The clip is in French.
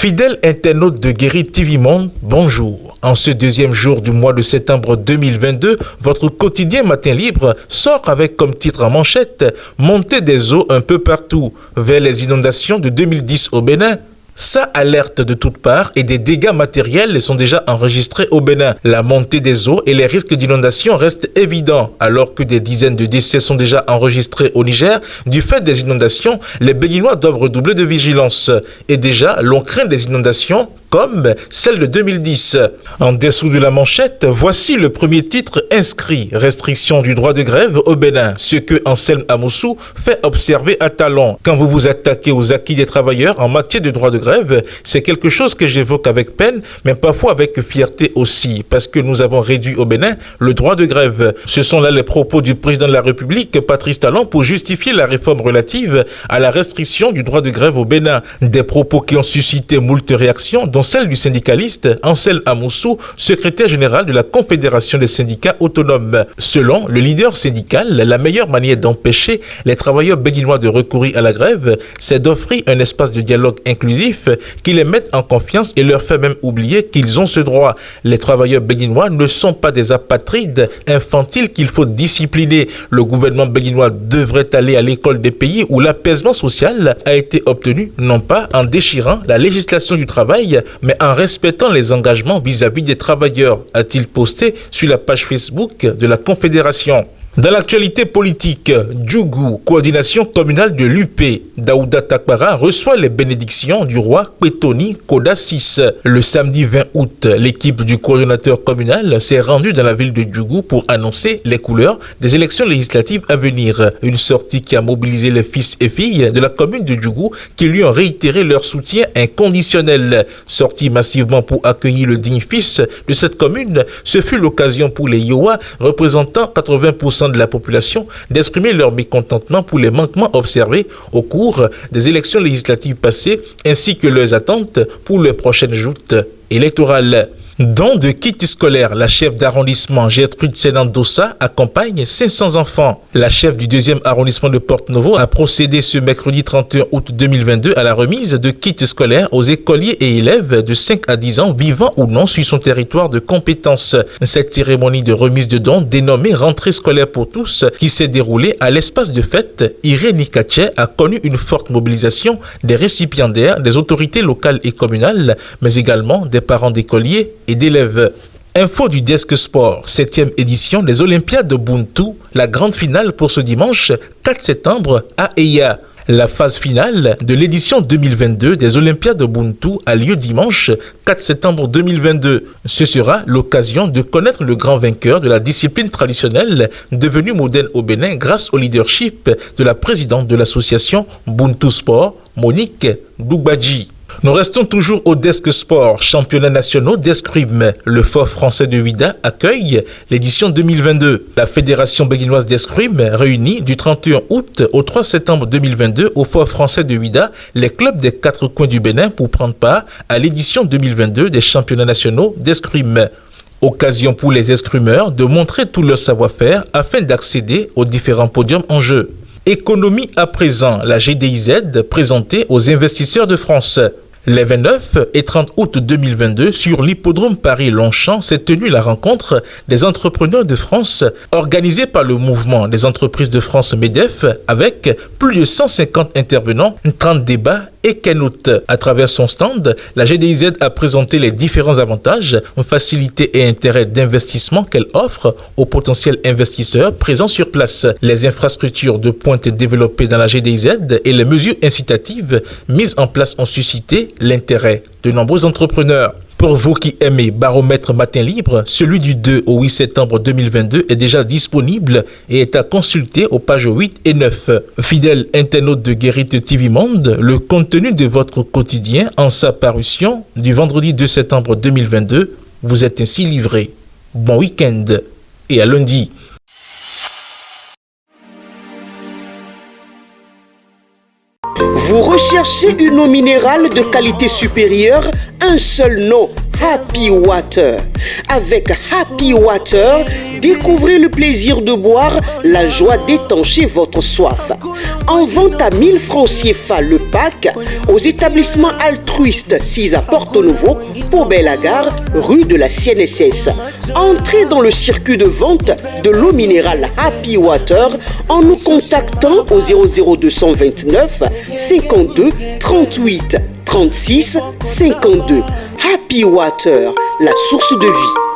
Fidèles internautes de Guérit TV Monde, bonjour. En ce deuxième jour du mois de septembre 2022, votre quotidien Matin Libre sort avec comme titre en manchette « Montée des eaux un peu partout vers les inondations de 2010 au Bénin ». Ça alerte de toutes parts et des dégâts matériels sont déjà enregistrés au Bénin. La montée des eaux et les risques d'inondation restent évidents. Alors que des dizaines de décès sont déjà enregistrés au Niger, du fait des inondations, les Béninois doivent redoubler de vigilance. Et déjà, l'on craint des inondations comme celle de 2010. En dessous de la manchette, voici le premier titre inscrit. Restriction du droit de grève au Bénin. Ce que Anselme Amoussou fait observer à Talon. Quand vous vous attaquez aux acquis des travailleurs en matière de droit de grève, c'est quelque chose que j'évoque avec peine, mais parfois avec fierté aussi, parce que nous avons réduit au Bénin le droit de grève. Ce sont là les propos du président de la République, Patrice Talon, pour justifier la réforme relative à la restriction du droit de grève au Bénin. Des propos qui ont suscité moult réactions, dont celle du syndicaliste Anselme Amoussou, secrétaire général de la Confédération des syndicats autonomes. Selon le leader syndical, la meilleure manière d'empêcher les travailleurs béninois de recourir à la grève, c'est d'offrir un espace de dialogue inclusif qui les mette en confiance et leur fait même oublier qu'ils ont ce droit. Les travailleurs béninois ne sont pas des apatrides infantiles qu'il faut discipliner. Le gouvernement béninois devrait aller à l'école des pays où l'apaisement social a été obtenu, non pas en déchirant la législation du travail, mais en respectant les engagements vis-à-vis des travailleurs, a-t-il posté sur la page Facebook de la Confédération. Dans l'actualité politique, Djougou, coordination communale de l'UP, Daouda Takbara reçoit les bénédictions du roi Pétoni Koda VI. Le samedi 20 août, l'équipe du coordonnateur communal s'est rendue dans la ville de Djougou pour annoncer les couleurs des élections législatives à venir. Une sortie qui a mobilisé les fils et filles de la commune de Djougou qui lui ont réitéré leur soutien inconditionnel. Sortie massivement pour accueillir le digne fils de cette commune, ce fut l'occasion pour les Yoa, représentant 80% de la population, d'exprimer leur mécontentement pour les manquements observés au cours des élections législatives passées ainsi que leurs attentes pour les prochaines joutes électorales. Don de kits scolaires, la chef d'arrondissement Gertrude Senandosa accompagne 500 enfants. La chef du 2e arrondissement de Porte-Novo a procédé ce mercredi 31 août 2022 à la remise de kits scolaires aux écoliers et élèves de 5 à 10 ans vivant ou non sur son territoire de compétence. Cette cérémonie de remise de dons dénommée Rentrée scolaire pour tous qui s'est déroulée à l'espace de fête Irene Kaché a connu une forte mobilisation des récipiendaires, des autorités locales et communales, mais également des parents d'écoliers et d'élèves. Info du Desk Sport, 7e édition des Olympiades de Buntu, la grande finale pour ce dimanche 4 septembre à Eya. La phase finale de l'édition 2022 des Olympiades de Buntu a lieu dimanche 4 septembre 2022. Ce sera l'occasion de connaître le grand vainqueur de la discipline traditionnelle devenue moderne au Bénin grâce au leadership de la présidente de l'association Buntu Sport, Monique Doubadji. Nous restons toujours au Desk Sport, championnat national d'escrime. Le Fort français de Ouidah accueille l'édition 2022. La Fédération béninoise d'escrime réunit du 31 août au 3 septembre 2022 au Fort français de Ouidah les clubs des 4 coins du Bénin pour prendre part à l'édition 2022 des championnats nationaux d'escrime. Occasion pour les escrimeurs de montrer tout leur savoir-faire afin d'accéder aux différents podiums en jeu. Économie à présent, la GDIZ présentée aux investisseurs de France. Les 29 et 30 août 2022, sur l'hippodrome Paris-Longchamp, s'est tenue la rencontre des entrepreneurs de France organisée par le mouvement des entreprises de France MEDEF avec plus de 150 intervenants, 30 débats et keynote. À travers son stand, la GDIZ a présenté les différents avantages, facilités et intérêts d'investissement qu'elle offre aux potentiels investisseurs présents sur place. Les infrastructures de pointe développées dans la GDIZ et les mesures incitatives mises en place ont suscité l'intérêt de nombreux entrepreneurs. Pour vous qui aimez Baromètre Matin Libre, celui du 2 au 8 septembre 2022 est déjà disponible et est à consulter aux pages 8 et 9. Fidèles internautes de Guérit TV Monde, le contenu de votre quotidien en sa parution du vendredi 2 septembre 2022 vous est ainsi livré. Bon week-end et à lundi. Vous recherchez une eau minérale de qualité supérieure? Un seul nom Happy Water. Avec Happy Water, découvrez le plaisir de boire, la joie d'étancher votre soif. En vente à 1000 francs CFA le pack aux établissements altruistes 6 à Porto Novo, Pau-Belle-Gare, rue de la CNSS. Entrez dans le circuit de vente de l'eau minérale Happy Water en nous contactant au 00229 52 38 36 52. Happy Water, la source de vie.